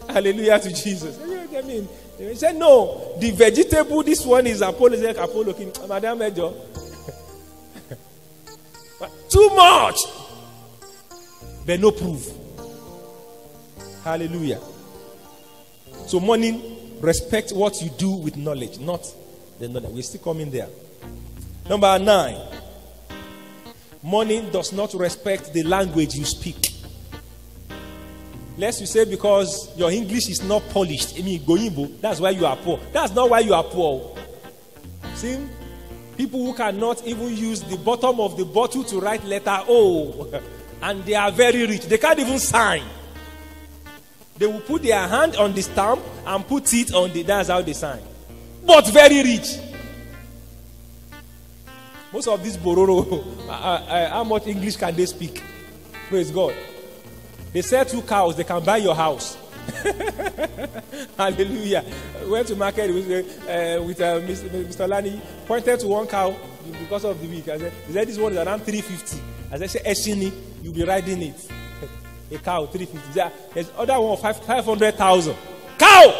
Hallelujah to Jesus. I mean, they said, no, the vegetable, this one is Apollo. Like Apollo King, Madam Major. Too much. But no proof. Hallelujah. So money, respect what you do with knowledge, not the knowledge. We're still coming there. Number 9. Money does not respect the language you speak. Lest you say because your English is not polished, I mean, goyimbo, that's why you are poor. That's not why you are poor. See, people who cannot even use the bottom of the bottle to write letter O, and they are very rich. They can't even sign. They will put their hand on the stamp and put it on the, that's how they sign. But very rich. Most of these bororo, how much English can they speak? Praise God. They sell 2 cows, they can buy your house. Hallelujah. Went to market with Mr. Lani, pointed to 1 cow because of the week. I said, this one is around 350. I said, Eshini, you'll be riding it. A cow, 350. There's other one, 500,000. Cow!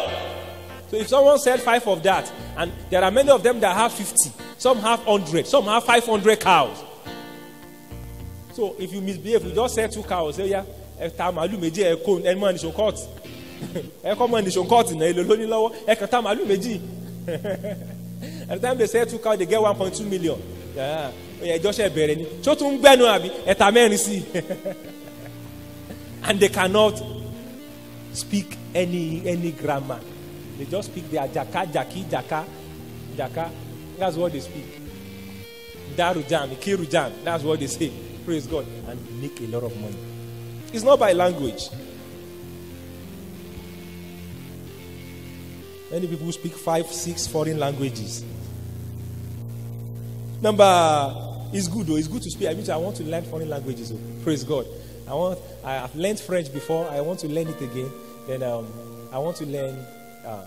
So if someone sells 5 of that, and there are many of them that have 50, some have 100, some have 500 cows. So if you misbehave, you just sell 2 cows, say, yeah, and man is your court. At the time they sell 2 cows, they get 1.2 million. Yeah, just and they cannot speak any grammar. They just speak their jaka, jaki, jaka. That's what they speak. Darujan, Kirujan. That's what they say. Praise God. And make a lot of money. It's not by language. Many people speak 5, 6 foreign languages. It's good though. It's good to speak. I want to learn foreign languages. So praise God. I've learned French before. I want to learn it again. Then I want to learn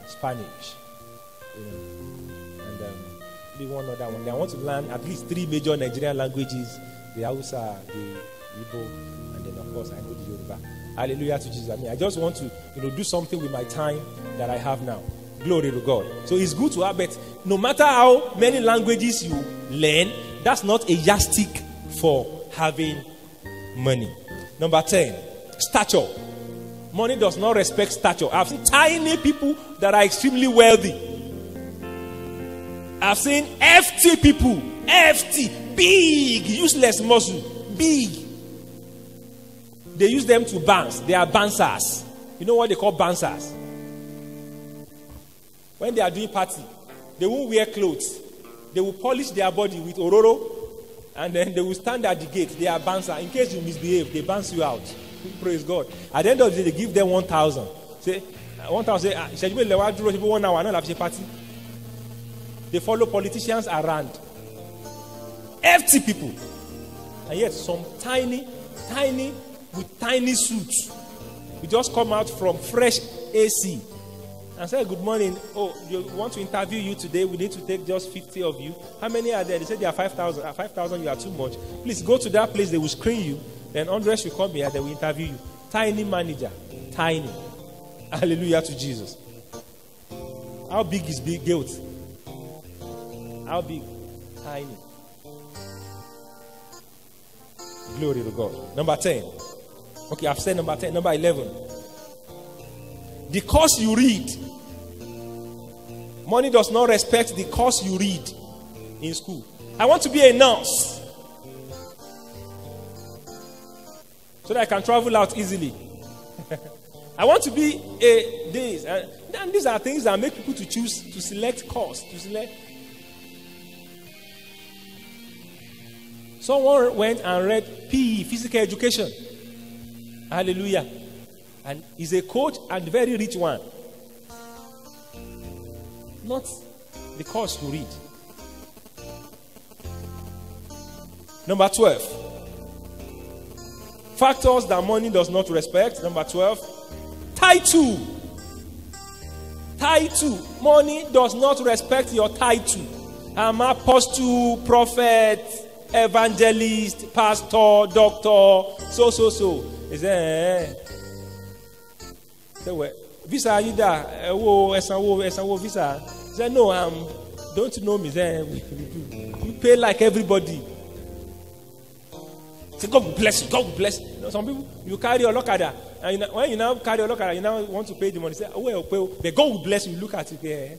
Spanish. And maybe one other one. Then I want to learn at least 3 major Nigerian languages: the Hausa, the Igbo, and then of course I know the Yoruba. Hallelujah to Jesus. I just want to do something with my time that I have now. Glory to God. So it's good to have, but no matter how many languages you learn, that's not a yardstick for having money. Number 10, stature. Money does not respect stature. I've seen tiny people that are extremely wealthy. I've seen FT people, big, useless muscle, big. They use them to bounce. They are bouncers. You know what they call bouncers? When they are doing party, they won't wear clothes. They will polish their body with ororo, and then they will stand at the gate. They are bouncer. In case you misbehave, they bounce you out. Praise God. At the end of the day, they give them 1,000. Say 1,000. Say, people 1 hour. Not have party. They follow politicians around. FT people, and yet some tiny with tiny suits. We just come out from fresh AC. And say, good morning. Oh, you want to interview you today? We need to take just 50 of you. How many are there? They said there are 5,000. 5,000, you are too much. Please go to that place. They will screen you. Then 100 should come here. They will interview you. Tiny manager. Tiny. Hallelujah to Jesus. How big is big guilt? How big? Tiny. Glory to God. Number 10. Okay, I've said number 10. Number 11. The course you read. Money does not respect the course you read in school. I want to be a nurse so that I can travel out easily. I want to be a this. And these are things that make people to choose to select course. Someone went and read PE, physical education. Hallelujah. And he's a coach and very rich one. Not the course you read. Number 12. Factors that money does not respect. Number 12. Title. Money does not respect your title. I'm apostle, prophet, evangelist, pastor, doctor, so. Is there? Say, well, visa either visa. Say, no, don't you know me? Then you pay like everybody. Say, God will bless you. God will bless you. You know, some people, you carry your lokada, and when you now carry your lokada, you now want to pay the money. Say, oh, well, but God will bless you. Look at it there.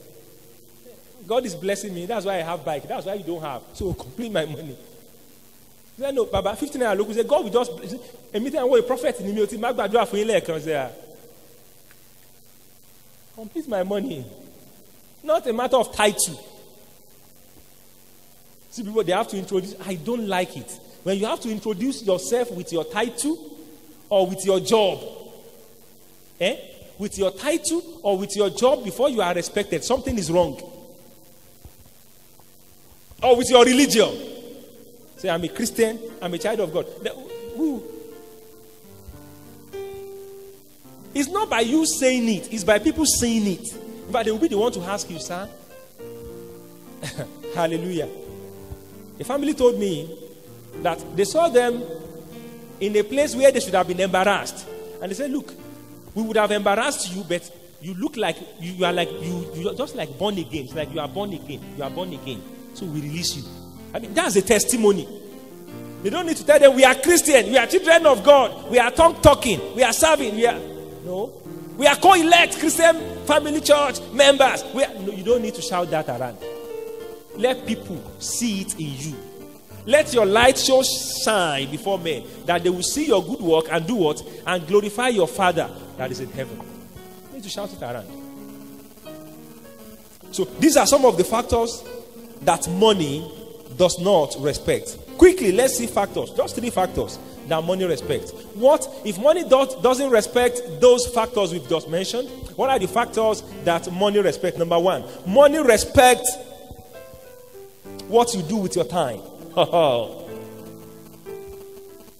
God is blessing me. That's why I have bike. That's why you don't have. So complete my money. Say, no, Baba, 15 naira look. Say, God will just bless you. Anything I want a prophet in the Magbadua for you. Complete my money. Not a matter of title. See, people, they have to introduce. I don't like it. When you have to introduce yourself with your title or with your job, with your title or with your job before you are respected, something is wrong. Or with your religion. Say, I'm a Christian, I'm a child of God. It's not by you saying it, it's by people saying it. But they will be the one to ask you, sir. Hallelujah. A family told me that they saw them in a place where they should have been embarrassed. And they said, look, we would have embarrassed you, but you look like you are just like born again. It's like you are born again. You are born again. So we release you. I mean, that's a testimony. They don't need to tell them we are Christian, we are children of God, we are tongue talking, we are serving, no. We are co-elect Christian family church members. No, you don't need to shout that around. Let people see it in you. Let your light so shine before men that they will see your good work and do what? And glorify your Father that is in heaven. You need to shout it around. So these are some of the factors that money does not respect. Quickly, let's see factors. Just 3 factors that money respects. What if money doesn't respect those factors we've just mentioned? What are the factors that money respects? Number 1, money respects what you do with your time.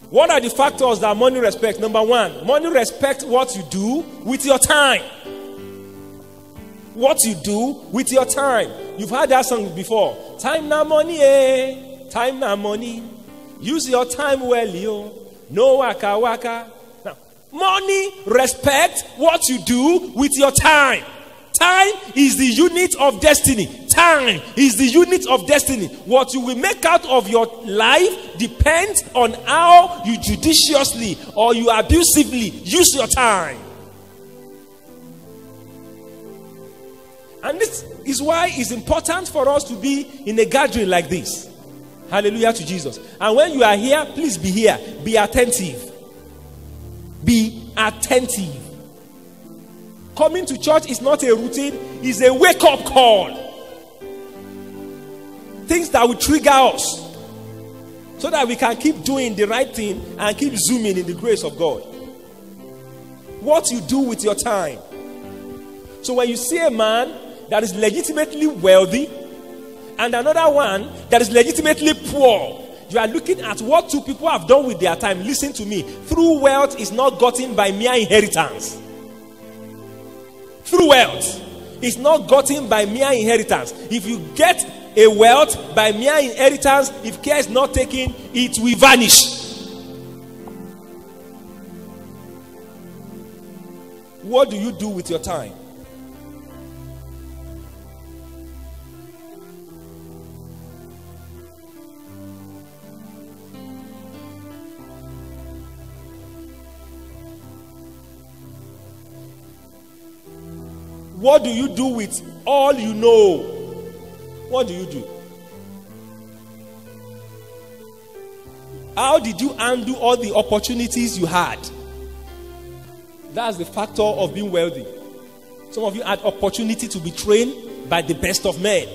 What are the factors that money respects? Number 1, money respects what you do with your time. What you do with your time. You've heard that song before. Time na money, time na money. Use your time well, yo. No waka waka. Now, money respects what you do with your time. Time is the unit of destiny. Time is the unit of destiny. What you will make out of your life depends on how you judiciously or you abusively use your time. And this is why it's important for us to be in a gathering like this. Hallelujah to Jesus. And when you are here, please be here. Be attentive. Be attentive. Coming to church is not a routine, it's a wake-up call. Things that will trigger us so that we can keep doing the right thing and keep zooming in the grace of God. What you do with your time. So when you see a man that is legitimately wealthy and another one that is legitimately poor, you are looking at what 2 people have done with their time. Listen to me. True wealth is not gotten by mere inheritance. True wealth is not gotten by mere inheritance. If you get a wealth by mere inheritance, if care is not taken, it will vanish. What do you do with your time? What do you do with all you know? What do you do? How did you undo all the opportunities you had? That's the factor of being wealthy. Some of you had opportunity to be trained by the best of men.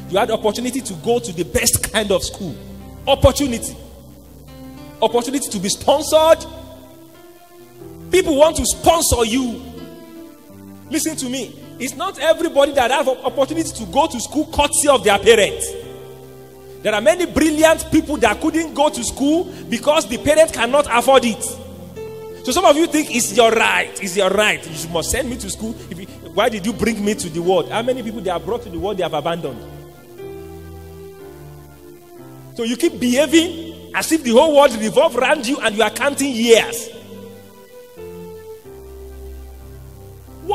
You had opportunity to go to the best kind of school. Opportunity to be sponsored. People want to sponsor you. Listen to me. It's not everybody that has opportunity to go to school courtesy of their parents. There are many brilliant people that couldn't go to school because the parents cannot afford it. So some of you think it's your right. It's your right. You must send me to school. Why did you bring me to the world? How many people they have brought to the world they have abandoned? So you keep behaving as if the whole world revolves around you and you are counting years.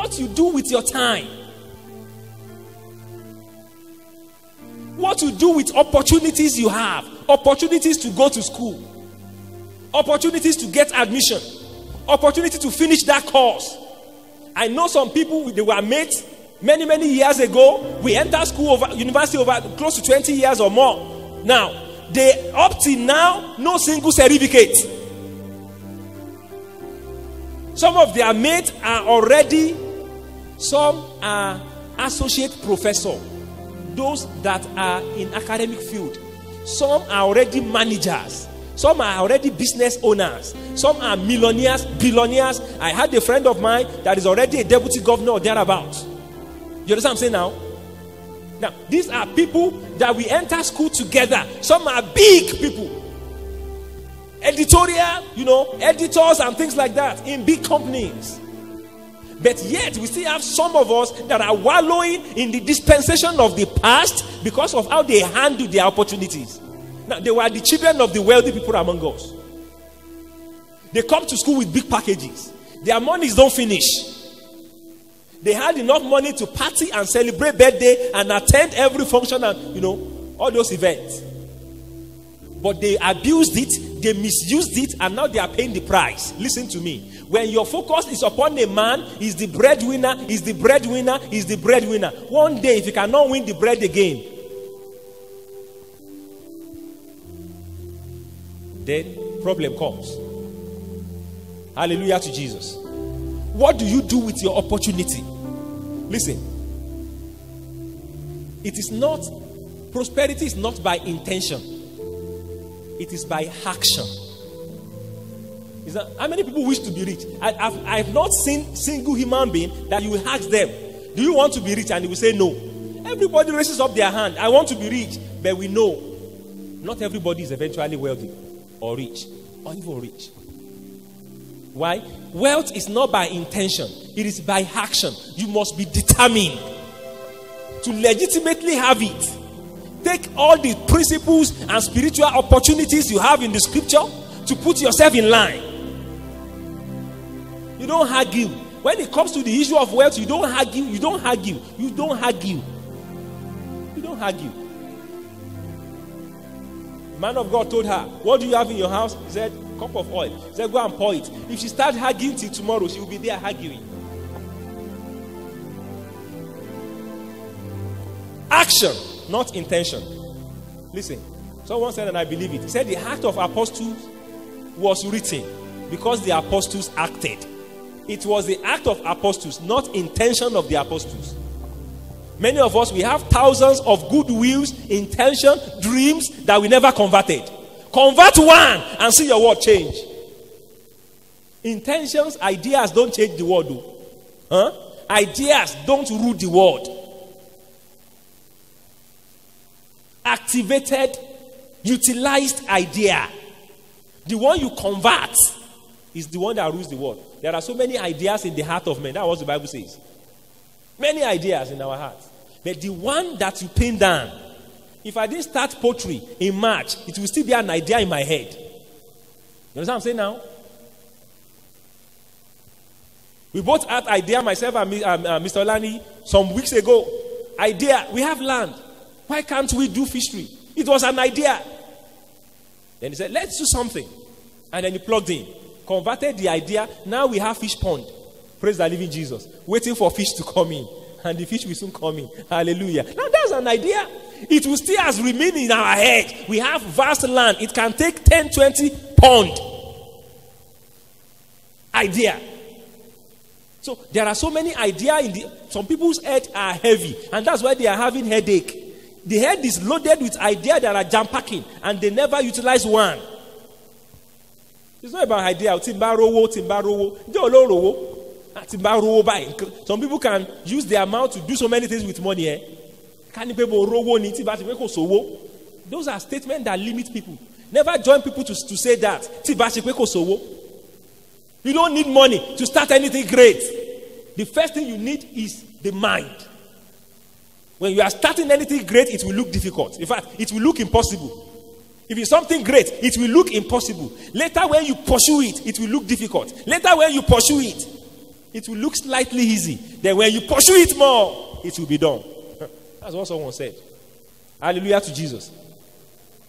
what you do with your time. What you do with opportunities you have. Opportunities to go to school. Opportunities to get admission. Opportunity to finish that course. I know some people, they were mates many years ago. We entered school university over close to 20 years or more. Now, they up till now, no single certificate. Some of their mates are already, some are associate professor. Those that are in academic field. Some are already managers. Some are already business owners. Some are millionaires, billionaires. I had a friend of mine that is already a deputy governor or thereabouts. You understand what I'm saying now? Now, these are people that we enter school together. Some are big people. Editorial, editors and things like that in big companies. But yet, we still have some of us that are wallowing in the dispensation of the past because of how they handle their opportunities. Now, they were the children of the wealthy people among us. They come to school with big packages. Their monies don't finish. They had enough money to party and celebrate birthday and attend every function and, all those events. But they abused it, they misused it, and now they are paying the price. Listen to me. When your focus is upon a man, he's the breadwinner, he's the breadwinner, he's the breadwinner. One day, if you cannot win the bread again, then problem comes. Hallelujah to Jesus. What do you do with your opportunity? Listen. It is not, prosperity is not by intention. It is by action. Is that, how many people wish to be rich? I've not seen single human being that you will ask them, do you want to be rich? And they will say no. Everybody raises up their hand. I want to be rich. But we know not everybody is eventually wealthy or rich or even rich. Why? Wealth is not by intention. It is by action. You must be determined to legitimately have it. Take all the principles and spiritual opportunities you have in the scripture to put yourself in line. You don't argue. When it comes to the issue of wealth, you don't argue. You don't argue. You don't argue. You don't argue. The man of God told her, what do you have in your house? He said, cup of oil. He said, go and pour it. If she starts arguing till tomorrow, she will be there arguing. Action, not intention. Listen, someone said, and I believe it. He said the act of apostles was written because the apostles acted. It was the act of apostles, not intention of the apostles. Many of us, we have thousands of good wills, intention, dreams that we never converted. Convert one and see your world change. Intentions, ideas don't change the world. Ideas don't rule the world. Activated, utilized idea. The one you convert is the one that rules the world. There are so many ideas in the heart of men. That's what the Bible says. Many ideas in our hearts. But the one that you pin down, if I didn't start poetry in March, it will still be an idea in my head. You understand what I'm saying now? We both had idea, myself and Mr. Olani, some weeks ago. Idea, we have land. Why can't we do fishery? It was an idea. Then he said, let's do something. And then he plugged in. Converted the idea. Now we have fish pond. Praise the living Jesus. Waiting for fish to come in. And the fish will soon come in. Hallelujah. Now that's an idea. It will still has remained in our head. We have vast land. It can take 10, 20 pond. Idea. So there are so many ideas in the, some people's head are heavy. And that's why they are having headache. The head is loaded with ideas that are jam-packing. And they never utilize one. It's not about idea. Some people can use their mouth to do so many things with money. Those are statements that limit people. Never join people to say that. You don't need money to start anything great. The first thing you need is the mind. When you are starting anything great, it will look difficult. In fact, it will look impossible. If it's something great, it will look impossible. Later when you pursue it, it will look difficult. Later when you pursue it, It will look slightly easy. Then when you pursue it more, it will be done. That's what someone said. Hallelujah to Jesus.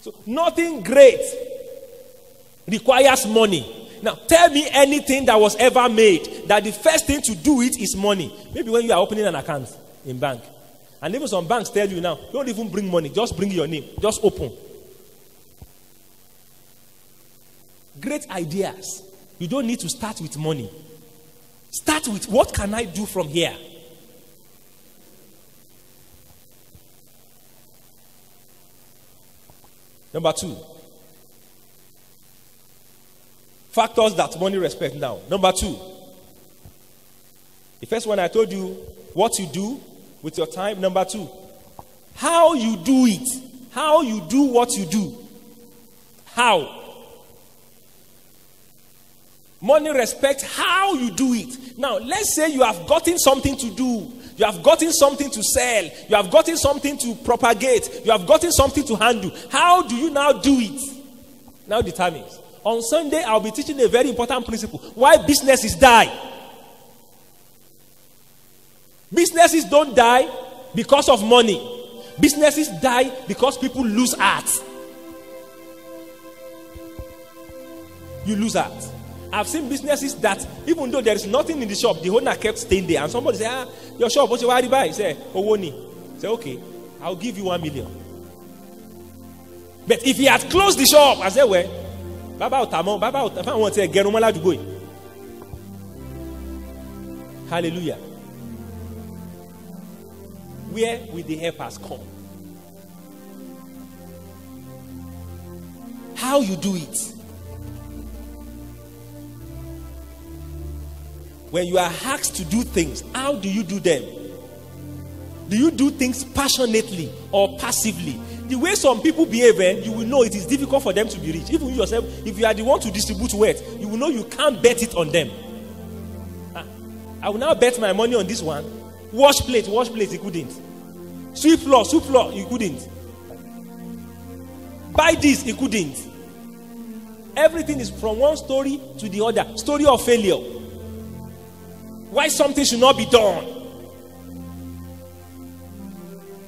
So nothing great requires money. Now tell me anything that was ever made that the first thing to do it is money. Maybe when you are opening an account in bank. And even some banks tell you now, don't even bring money, just bring your name. Just open. Great ideas. You don't need to start with money. Start with, what can I do from here? Number 2. Factors that money respect now. Number 2. The first one I told you, what you do with your time. Number 2. How you do it. How you do what you do. How? Money respects how you do it. Now, let's say you have gotten something to do. You have gotten something to sell. You have gotten something to propagate. You have gotten something to handle. How do you now do it? Now determines. On Sunday, I'll be teaching a very important principle. Why businesses die. Businesses don't die because of money. Businesses die because people lose heart. You lose heart. I've seen businesses that even though there is nothing in the shop, the owner kept staying there. And somebody say, your shop, what's your worry buy? Say, Owoni. Say, okay, I'll give you 1 million. But if he had closed the shop, I say, well, Baba won't say, Gerumala to go. Hallelujah. Where will the helpers come? How you do it? When you are asked to do things, how do you do them? Do you do things passionately or passively? The way some people behave, you will know it is difficult for them to be rich. Even you yourself, if you are the one to distribute wealth, you will know you can't bet it on them. I will now bet my money on this one. Wash plate, he couldn't. Sweep floor, he couldn't. Buy this, he couldn't. Everything is from one story to the other. Story of failure. Why something should not be done.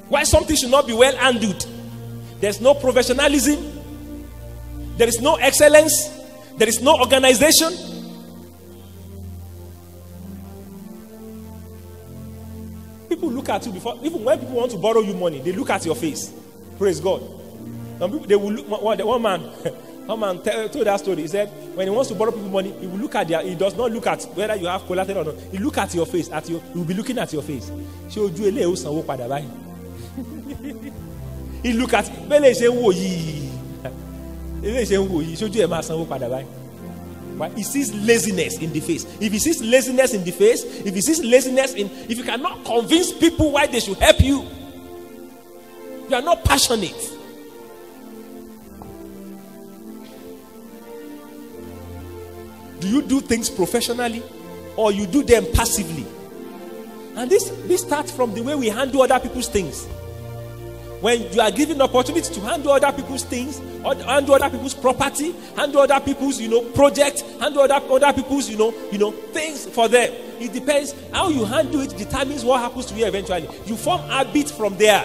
Why something should not be well handled. There's no professionalism. There is no excellence. There is no organization. People look at you before, even when people want to borrow you money, they look at your face. Praise God. Some people, they will look. One man told that story. He said, when he wants to borrow people money, he will look at he does not look at whether you have collateral or not. He look at your face. He will be looking at your face. He look at But he sees laziness in the face. If he sees laziness in the face, if you cannot convince people why they should help you, you are not passionate. Do you do things professionally or you do them passively? And this starts from the way we handle other people's things. When you are given opportunity to handle other people's things, or handle other people's property, handle other people's, project, handle other people's, things for them. It depends how you handle it, determines what happens to you eventually. You form habits from there.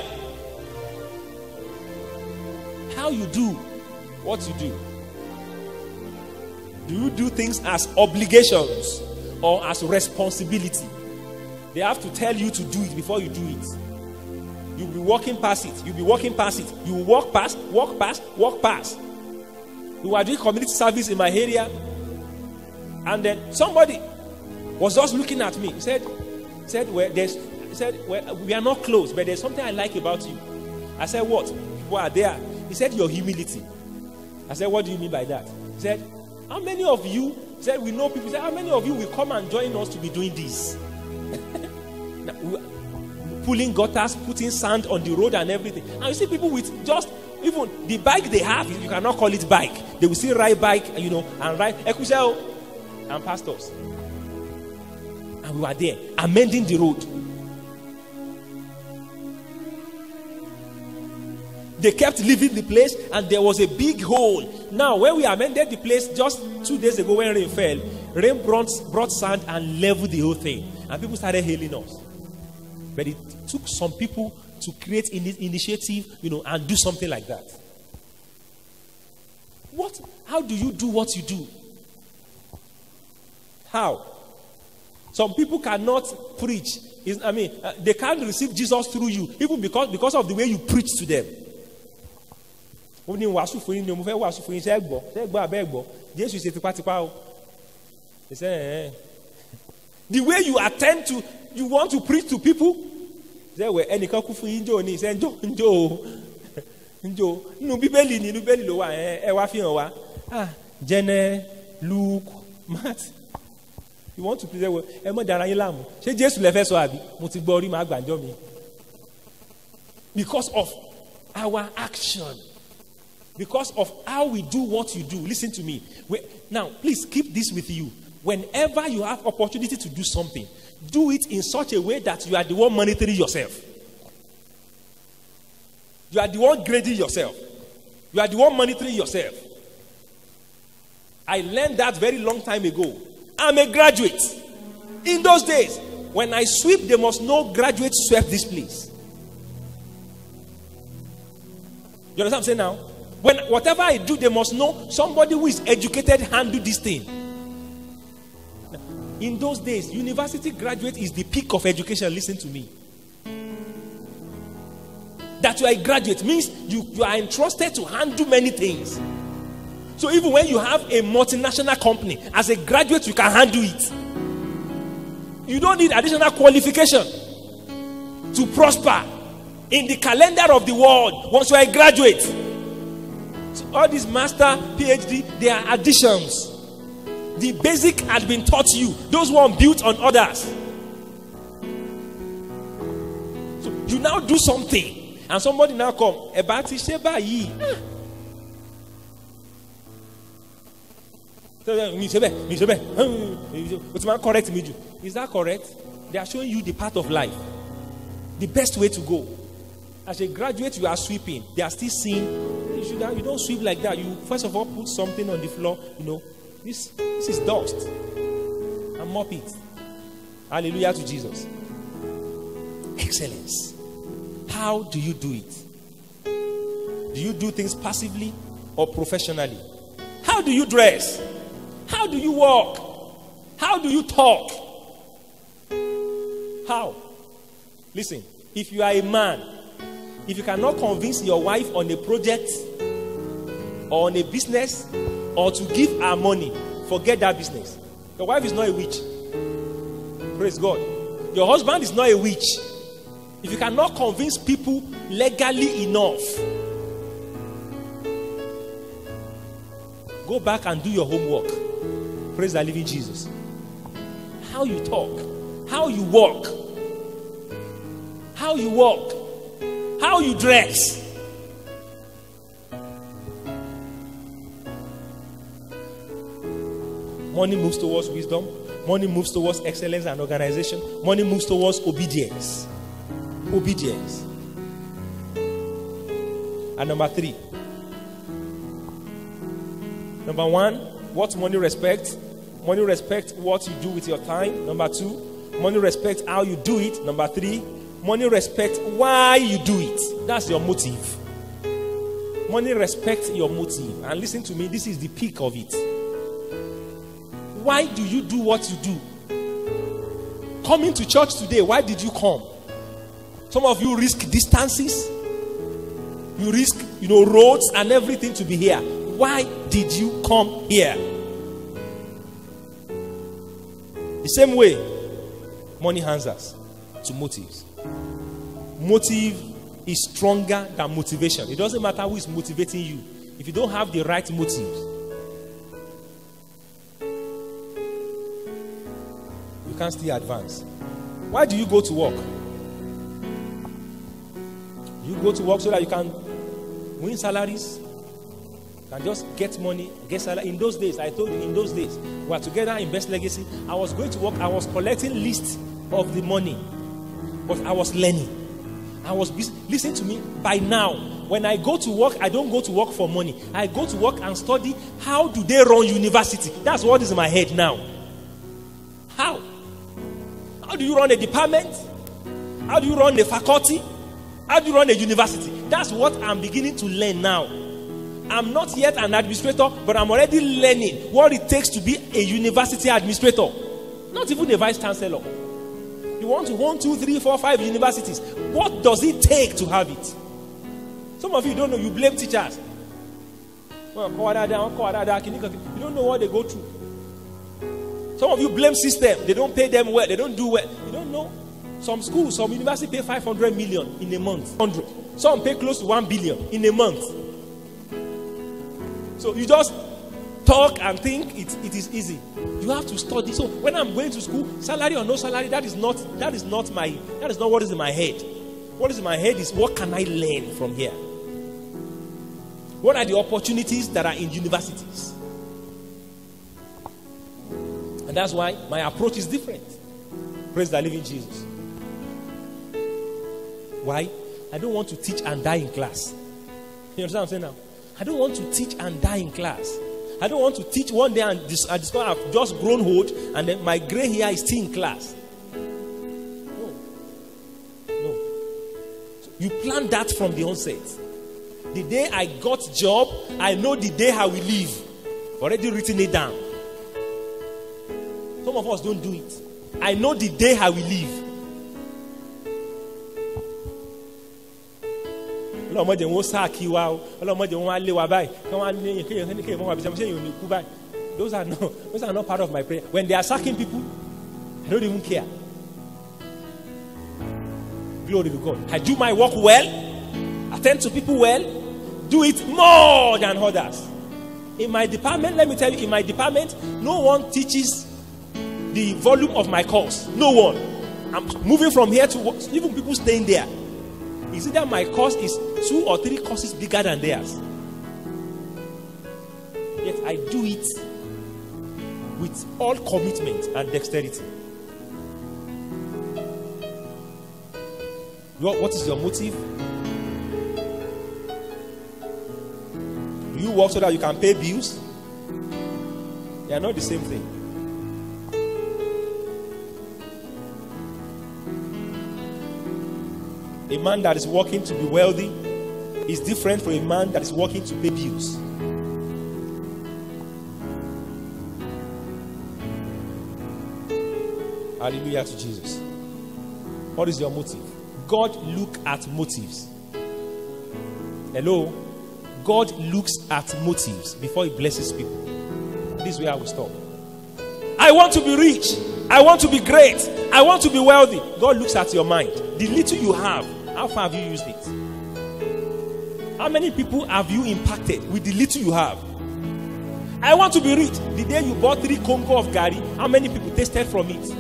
How you do what you do. Do you do things as obligations or as responsibility? They have to tell you to do it before you do it. You'll be walking past it. You will walk past. We were doing community service in my area, and then somebody was just looking at me. He said, well, we are not close, but there's something I like about you. I said, what? People are there. He said, your humility. I said, what do you mean by that? He said, how many of you, said we know people, said, how many of you will come and join us to be doing this? Pulling gutters, putting sand on the road and everything. And you see people with just, even the bike they have, you cannot call it bike. They will still ride bike, and ride Ekusel and pastors. And we were there, amending the road. They kept leaving the place, and there was a big hole. Now, when we amended the place just 2 days ago when rain fell, rain brought sand and leveled the whole thing. And people started hailing us. But it took some people to create initiative, and do something like that. How do you do what you do? How? Some people cannot preach. They can't receive Jesus through you, even because of the way you preach to them. The way you attend to, you want to preach to people. Jenny, Luke, Matt. You want to preach well? Because of our action. Because of how we do what you do. Listen to me. Now, please keep this with you. Whenever you have opportunity to do something, do it in such a way that you are the one monitoring yourself. You are the one grading yourself. You are the one monitoring yourself. I learned that very long time ago. I'm a graduate. In those days, when I sweep, they must know graduates swept this place. You understand what I'm saying now? Whatever I do, they must know somebody who is educated handle this thing. In those days, university graduate is the peak of education. Listen to me. That you are a graduate means you are entrusted to handle many things. So even when you have a multinational company, as a graduate, you can handle it. You don't need additional qualification to prosper in the calendar of the world once you are a graduate. So all these master, PhD, they are additions. The basic had been taught you. Those one built on others. So you now do something, and somebody now come. Correct me. Is that correct? They are showing you the path of life, the best way to go. As a graduate, you are sweeping. They are still seeing. You don't sweep like that. You first of all put something on the floor. This is dust, and mop it. Hallelujah to Jesus. Excellence. How do you do it? Do you do things passively or professionally? How do you dress? How do you walk? How do you talk? How? Listen, if you are a man, if you cannot convince your wife on a project or on a business or to give her money, forget that business. Your wife is not a witch. Praise God. Your husband is not a witch. If you cannot convince people legally enough, go back and do your homework. Praise the living Jesus. How you talk, how you walk, how you dress. Money moves towards wisdom. Money moves towards excellence and organization. Money moves towards obedience. Obedience. And number 3. Number 1, what money respects? Money respects what you do with your time. Number 2, money respects how you do it. Number 3, money respects why you do it. That's your motive. Money respects your motive. And listen to me, this is the peak of it. Why do you do what you do? Coming to church today, why did you come? Some of you risk distances. You risk, roads and everything to be here. Why did you come here? The same way, money hands us to motives. Motive is stronger than motivation. It doesn't matter who is motivating you. If you don't have the right motives, you can't still advance. Why do you go to work? You go to work so that you can win salaries, can just get money, get salary. In those days, I told you, in those days, we were together in Best Legacy. I was going to work, I was collecting lists of the money, but I was learning. I was busy. Listen to me, by now, when I go to work, I don't go to work for money. I go to work and study how do they run university. That's what is in my head now. How? How do you run a department? How do you run a faculty? How do you run a university? That's what I'm beginning to learn now. I'm not yet an administrator, but I'm already learning what it takes to be a university administrator. Not even a vice chancellor. You want to 1, 2, 3, 4, 5 universities. What does it take to have it? Some of you don't know. You blame teachers. You don't know what they go through. Some of you blame system. They don't pay them well. They don't do well. You don't know. Some schools, some universities pay 500 million in a month. 100. Some pay close to 1 billion in a month. So you just talk and think it is easy. You have to study. So when I'm going to school, salary or no salary, that is not what is in my head. What is in my head is, what can I learn from here? What are the opportunities that are in universities? And that's why my approach is different. Praise the living Jesus. Why? I don't want to teach and die in class. You understand what I'm saying now? I don't want to teach and die in class. I don't want to teach one day and discover I've just grown old and then my gray hair is still in class. No. So you plan that from the onset. The day I got job, I know the day I will leave. Already written it down. Some of us don't do it. I know the day I will leave. Those are not part of my prayer. When they are sacking people, I don't even care. Glory to God. I do my work well, attend to people well, do it more than others. In my department, let me tell you, in my department, no one teaches the volume of my course. No one. I'm moving from here to work, even people staying there. Is it that my course is 2 or 3 courses bigger than theirs? Yet I do it with all commitment and dexterity. What is your motive? Do you work so that you can pay bills? They are not the same thing. A man that is working to be wealthy is different from a man that is working to pay bills. Hallelujah to Jesus. What is your motive? God looks at motives. Hello? God looks at motives before he blesses people. This is where I will stop. I want to be rich. I want to be great. I want to be wealthy. God looks at your mind. The little you have, how far have you used it? How many people have you impacted with the little you have? I want to be rich. The day you bought 3 Congo of Gary, how many people tasted from it?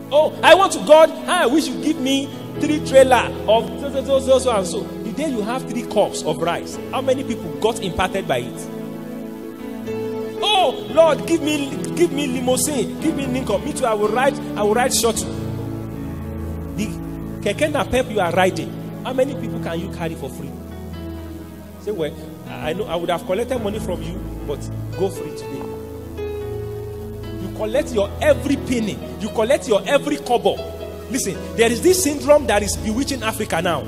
Oh, I want to God, I wish you give me 3 trailer of so and so. The day you have 3 cups of rice, how many people got impacted by it? Oh, Lord, give me limousine, give me Lincoln. Me too, I will ride shuttle. The keke napep you are riding, how many people can you carry for free? Say, well, I know I would have collected money from you, but go free today. You collect your every penny, you collect your every kobo. Listen, there is this syndrome that is bewitching Africa now.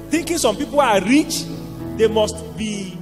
Thinking some people are rich, they must be